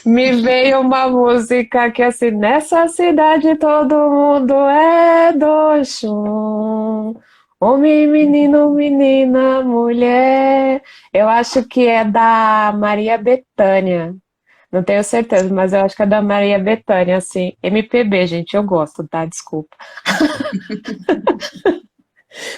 me veio uma música que assim, nessa cidade todo mundo é do Oxum. Homem, menino, menina, mulher. Eu acho que é da Maria Bethânia. Não tenho certeza, mas eu acho que é da Maria Bethânia, assim. MPB, gente, eu gosto, tá? Desculpa.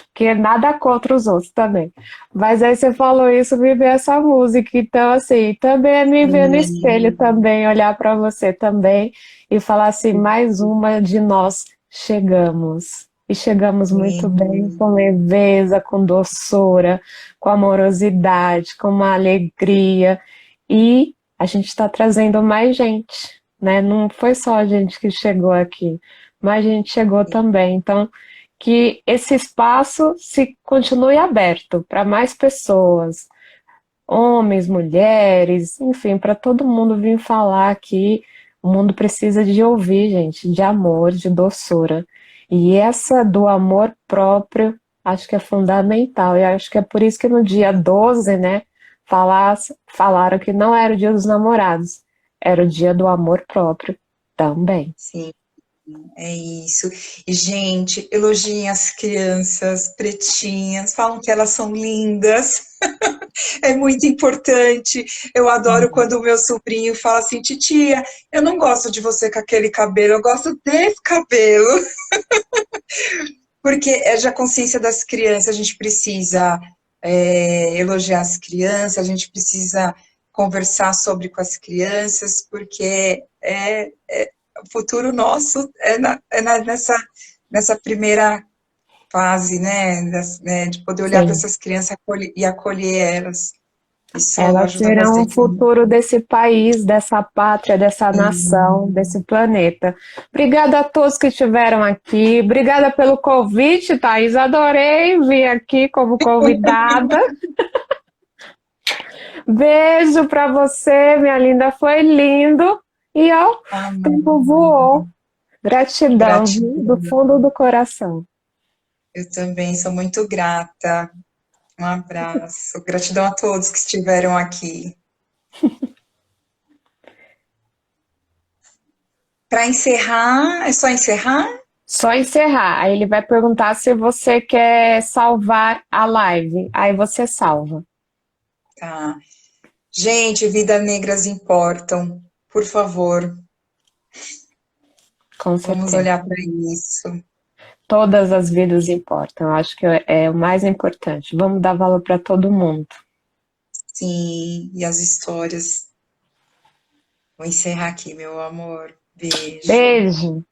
Porque nada contra os outros também. Mas aí você falou isso, me veio essa música. Então, assim, também é me ver no espelho também, olhar para você também e falar assim, mais uma de nós chegamos. E chegamos muito bem, Sim, com leveza, com doçura, com amorosidade, com uma alegria. E a gente está trazendo mais gente, né? Não foi só a gente que chegou aqui, mas a gente chegou também. Então, que esse espaço se continue aberto para mais pessoas, homens, mulheres, enfim, para todo mundo vir falar que o mundo precisa de ouvir, gente, de amor, de doçura. E essa do amor próprio, acho que é fundamental. E acho que é por isso que no dia 12, né, falaram que não era o dia dos namorados, era o dia do amor próprio também. sim, é isso. E, gente, elogiem as crianças pretinhas, falam que elas são lindas. É muito importante. Eu adoro quando o meu sobrinho fala assim, titia, eu não gosto de você com aquele cabelo, eu gosto desse cabelo. Porque é já a consciência das crianças, a gente precisa elogiar as crianças, a gente precisa conversar sobre com as crianças, porque o futuro nosso nessa primeira fase, né, de poder olhar para Sim. essas crianças e acolher elas. Isso Elas ajuda serão o bastante. futuro desse país, dessa pátria, dessa nação, desse planeta. Obrigada a todos que estiveram aqui. Obrigada pelo convite, Thaís. Adorei vir aqui como convidada. Beijo para você, minha linda. Foi lindo. E ó, o tempo voou. Gratidão, viu? Do Gratidão. fundo do coração. Eu também sou muito grata. Um abraço. Gratidão a todos que estiveram aqui. Para encerrar, é só encerrar? Só encerrar. Aí ele vai perguntar se você quer salvar a live. Aí você salva. Tá. Gente, vidas negras importam. Por favor, Com vamos certeza. olhar para isso. Todas as vidas importam. Eu acho que é o mais importante. Vamos dar valor para todo mundo. Sim, e as histórias. Vou encerrar aqui, meu amor. Beijo. Beijo.